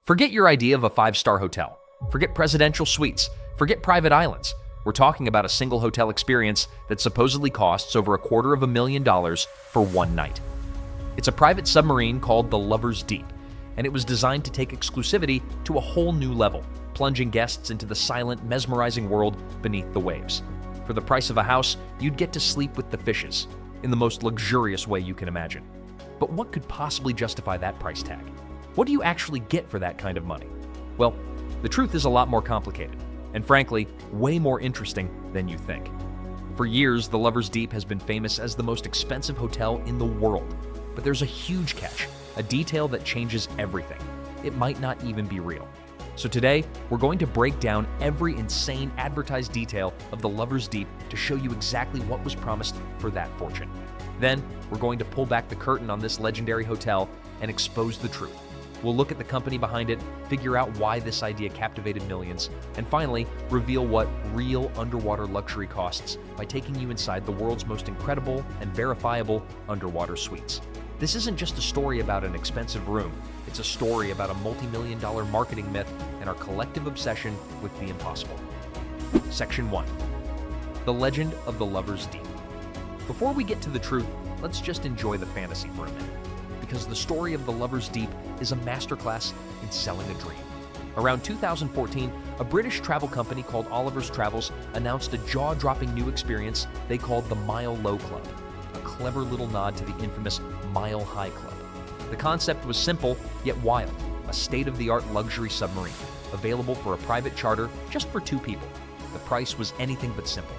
Forget your idea of a five-star hotel. Forget presidential suites. Forget private islands. We're talking about a single hotel experience that supposedly costs over $250,000 for one night. It's a private submarine called the Lover's Deep, and it was designed to take exclusivity to a whole new level, plunging guests into the silent, mesmerizing world beneath the waves. For the price of a house, you'd get to sleep with the fishes, in the most luxurious way you can imagine. But what could possibly justify that price tag? What do you actually get for that kind of money? Well, the truth is a lot more complicated, and frankly, way more interesting than you think. For years, the Lover's Deep has been famous as the most expensive hotel in the world. But there's a huge catch, a detail that changes everything. It might not even be real. So today, we're going to break down every insane advertised detail of the Lover's Deep to show you exactly what was promised for that fortune. Then, we're going to pull back the curtain on this legendary hotel and expose the truth. We'll look at the company behind it, figure out why this idea captivated millions, and finally, reveal what real underwater luxury costs by taking you inside the world's most incredible and verifiable underwater suites. This isn't just a story about an expensive room. It's a story about a multi-million-dollar marketing myth and our collective obsession with the impossible. Section 1. The Legend of the Lover's Deep. Before we get to the truth, let's just enjoy the fantasy for a minute. Because the story of the Lover's Deep is a masterclass in selling a dream. Around 2014, a British travel company called Oliver's Travels announced a jaw-dropping new experience they called the Mile Low Club, a clever little nod to the infamous Mile High Club. The concept was simple, yet wild, a state-of-the-art luxury submarine, available for a private charter just for two people. The price was anything but simple.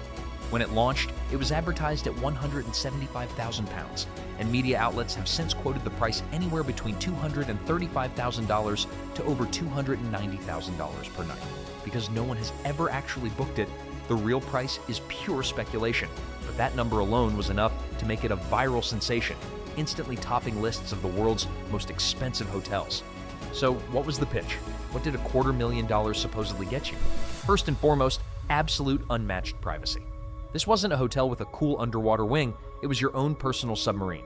When it launched, it was advertised at £175,000, and media outlets have since quoted the price anywhere between $235,000 to over $290,000 per night. Because no one has ever actually booked it, the real price is pure speculation, but that number alone was enough to make it a viral sensation, instantly topping lists of the world's most expensive hotels. So what was the pitch? What did $250,000 supposedly get you? First and foremost, absolute unmatched privacy. This wasn't a hotel with a cool underwater wing, it was your own personal submarine.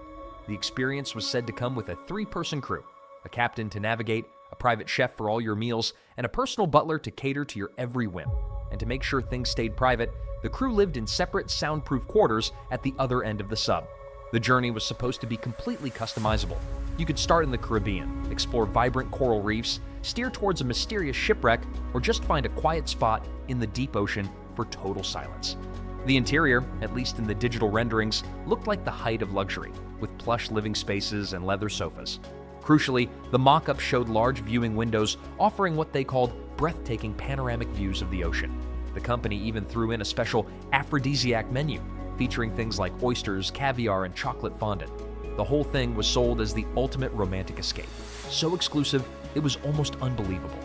The experience was said to come with a 3-person crew, a captain to navigate, a private chef for all your meals, and a personal butler to cater to your every whim. And to make sure things stayed private, the crew lived in separate soundproof quarters at the other end of the sub. The journey was supposed to be completely customizable. You could start in the Caribbean, explore vibrant coral reefs, steer towards a mysterious shipwreck, or just find a quiet spot in the deep ocean for total silence. The interior, at least in the digital renderings, looked like the height of luxury, with plush living spaces and leather sofas. Crucially, the mock-up showed large viewing windows offering what they called breathtaking panoramic views of the ocean. The company even threw in a special aphrodisiac menu, featuring things like oysters, caviar, and chocolate fondant. The whole thing was sold as the ultimate romantic escape. So exclusive, it was almost unbelievable.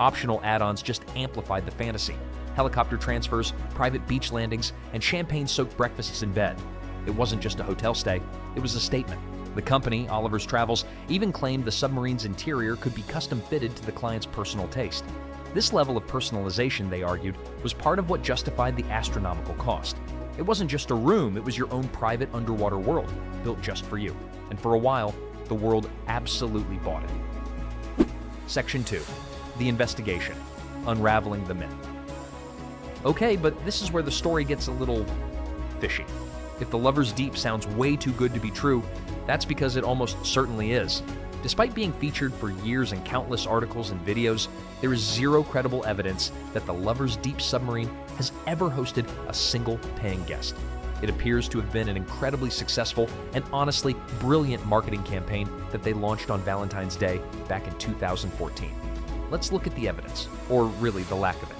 Optional add-ons just amplified the fantasy. Helicopter transfers, private beach landings, and champagne-soaked breakfasts in bed. It wasn't just a hotel stay, it was a statement. The company, Oliver's Travels, even claimed the submarine's interior could be custom-fitted to the client's personal taste. This level of personalization, they argued, was part of what justified the astronomical cost. It wasn't just a room, it was your own private underwater world, built just for you. And for a while, the world absolutely bought it. Section 2. The Investigation. Unraveling the Myth. Okay, but this is where the story gets a little fishy. If the Lover's Deep sounds way too good to be true, that's because it almost certainly is. Despite being featured for years in countless articles and videos, there is zero credible evidence that the Lover's Deep submarine has ever hosted a single paying guest. It appears to have been an incredibly successful and honestly brilliant marketing campaign that they launched on Valentine's Day back in 2014. Let's look at the evidence, or really the lack of it.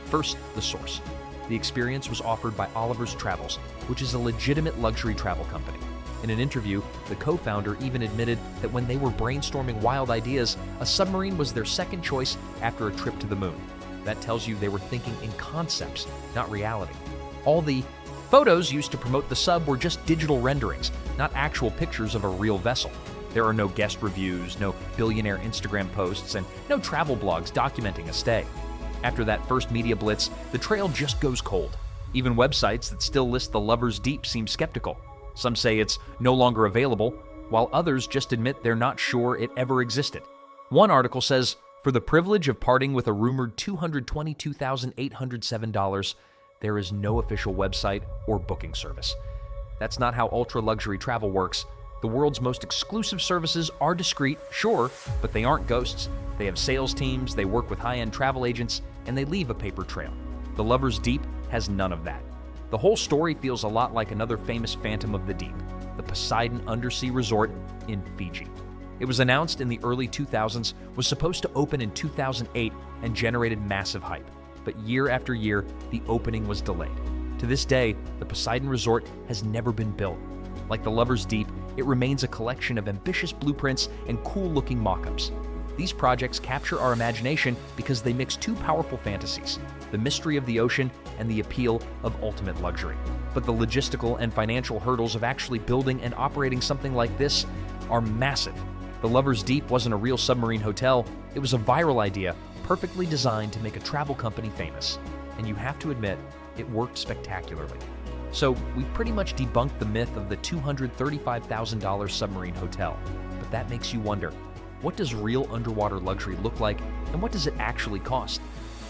First, the source. The experience was offered by Oliver's Travels, which is a legitimate luxury travel company. In an interview, the co-founder even admitted that when they were brainstorming wild ideas, a submarine was their second choice after a trip to the moon. That tells you they were thinking in concepts, not reality. All the photos used to promote the sub were just digital renderings, not actual pictures of a real vessel. There are no guest reviews, no billionaire Instagram posts, and no travel blogs documenting a stay. After that first media blitz, the trail just goes cold. Even websites that still list the Lover's Deep seem skeptical. Some say it's no longer available, while others just admit they're not sure it ever existed. One article says, For the privilege of parting with a rumored $222,807, there is no official website or booking service. That's not how ultra-luxury travel works. The world's most exclusive services are discreet, sure, but they aren't ghosts. They have sales teams, they work with high-end travel agents, and they leave a paper trail. The Lover's Deep has none of that. The whole story feels a lot like another famous phantom of the deep, the Poseidon Undersea Resort in Fiji. It was announced in the early 2000s, was supposed to open in 2008, and generated massive hype. But year after year, the opening was delayed. To this day, the Poseidon Resort has never been built. Like the Lover's Deep, it remains a collection of ambitious blueprints and cool-looking mock-ups. These projects capture our imagination because they mix two powerful fantasies, the mystery of the ocean and the appeal of ultimate luxury. But the logistical and financial hurdles of actually building and operating something like this are massive. The Lover's Deep wasn't a real submarine hotel, it was a viral idea, perfectly designed to make a travel company famous. And you have to admit, it worked spectacularly. So we've pretty much debunked the myth of the $235,000 submarine hotel. But that makes you wonder, what does real underwater luxury look like, and what does it actually cost?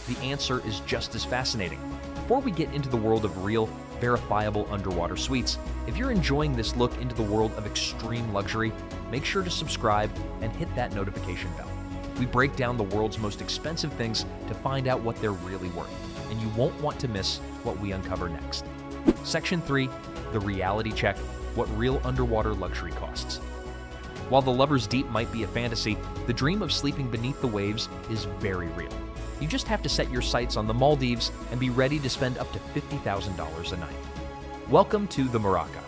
The answer is just as fascinating. Before we get into the world of real, verifiable underwater suites, if you're enjoying this look into the world of extreme luxury, make sure to subscribe and hit that notification bell. We break down the world's most expensive things to find out what they're really worth, and you won't want to miss what we uncover next. Section 3, the reality check, what real underwater luxury costs. While the Lover's Deep might be a fantasy, the dream of sleeping beneath the waves is very real. You just have to set your sights on the Maldives and be ready to spend up to $50,000 a night. Welcome to the Maraca.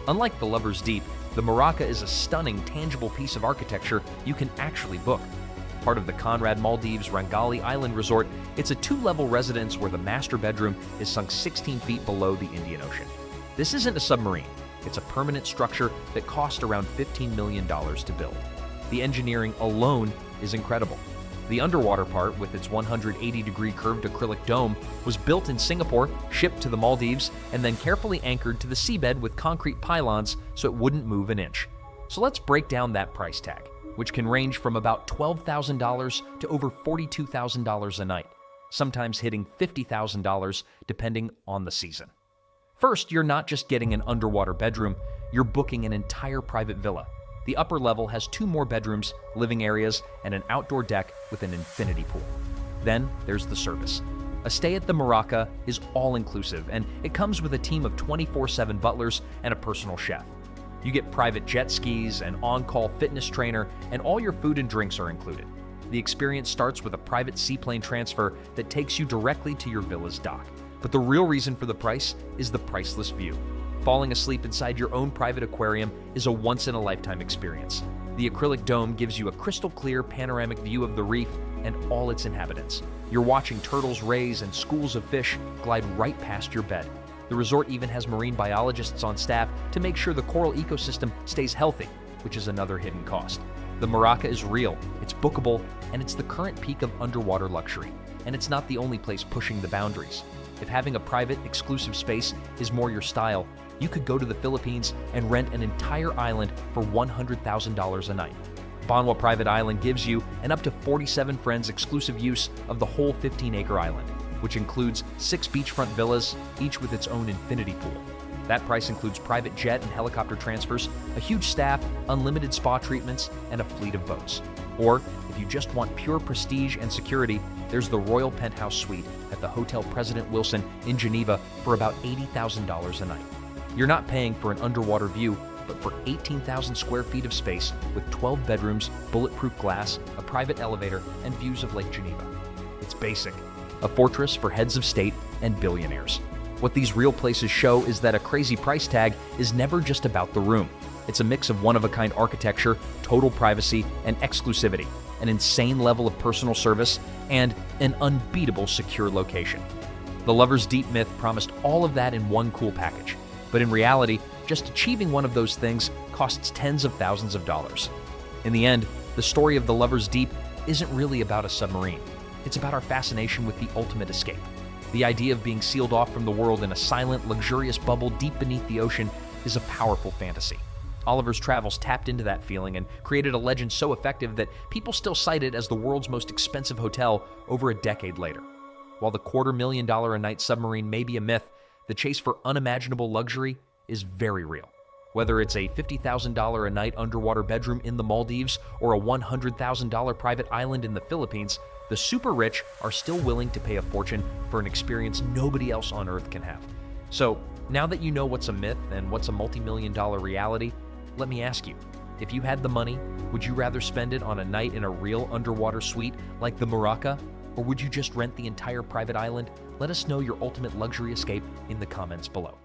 Unlike the Lover's Deep, the Maraca is a stunning, tangible piece of architecture you can actually book. Part of the Conrad Maldives Rangali Island Resort, it's a 2-level residence where the master bedroom is sunk 16 feet below the Indian Ocean. This isn't a submarine. It's a permanent structure that cost around $15 million to build. The engineering alone is incredible. The underwater part, with its 180-degree curved acrylic dome, was built in Singapore, shipped to the Maldives, and then carefully anchored to the seabed with concrete pylons so it wouldn't move an inch. So let's break down that price tag, which can range from about $12,000 to over $42,000 a night, sometimes hitting $50,000 depending on the season. First, you're not just getting an underwater bedroom, you're booking an entire private villa. The upper level has 2 more bedrooms, living areas, and an outdoor deck with an infinity pool. Then there's the service. A stay at the Maraca is all-inclusive, and it comes with a team of 24/7 butlers and a personal chef. You get private jet skis, an on-call fitness trainer, and all your food and drinks are included. The experience starts with a private seaplane transfer that takes you directly to your villa's dock. But the real reason for the price is the priceless view. Falling asleep inside your own private aquarium is a once-in-a-lifetime experience. The acrylic dome gives you a crystal-clear panoramic view of the reef and all its inhabitants. You're watching turtles raise and schools of fish glide right past your bed. The resort even has marine biologists on staff to make sure the coral ecosystem stays healthy, which is another hidden cost. The Maraca is real, it's bookable, and it's the current peak of underwater luxury. And it's not the only place pushing the boundaries. If having a private, exclusive space is more your style, you could go to the Philippines and rent an entire island for $100,000 a night. Banwa Private Island gives you an up to 47 friends exclusive use of the whole 15-acre island, which includes 6 beachfront villas, each with its own infinity pool. That price includes private jet and helicopter transfers, a huge staff, unlimited spa treatments, and a fleet of boats. Or, if you just want pure prestige and security, there's the Royal Penthouse Suite at the Hotel President Wilson in Geneva for about $80,000 a night. You're not paying for an underwater view, but for 18,000 square feet of space with 12 bedrooms, bulletproof glass, a private elevator, and views of Lake Geneva. It's basic, a fortress for heads of state and billionaires. What these real places show is that a crazy price tag is never just about the room. It's a mix of one-of-a-kind architecture, total privacy, and exclusivity, an insane level of personal service, and an unbeatable secure location. The Lover's Deep myth promised all of that in one cool package. But in reality, just achieving one of those things costs tens of thousands of dollars. In the end, the story of the Lover's Deep isn't really about a submarine. It's about our fascination with the ultimate escape. The idea of being sealed off from the world in a silent, luxurious bubble deep beneath the ocean is a powerful fantasy. Oliver's Travels tapped into that feeling and created a legend so effective that people still cite it as the world's most expensive hotel over a decade later. While the $250,000 a night submarine may be a myth, the chase for unimaginable luxury is very real. Whether it's a $50,000 a night underwater bedroom in the Maldives or a $100,000 private island in the Philippines, the super rich are still willing to pay a fortune for an experience nobody else on Earth can have. So, now that you know what's a myth and what's a multi-million-dollar reality, let me ask you, if you had the money, would you rather spend it on a night in a real underwater suite like the Maraca, or would you just rent the entire private island? Let us know your ultimate luxury escape in the comments below.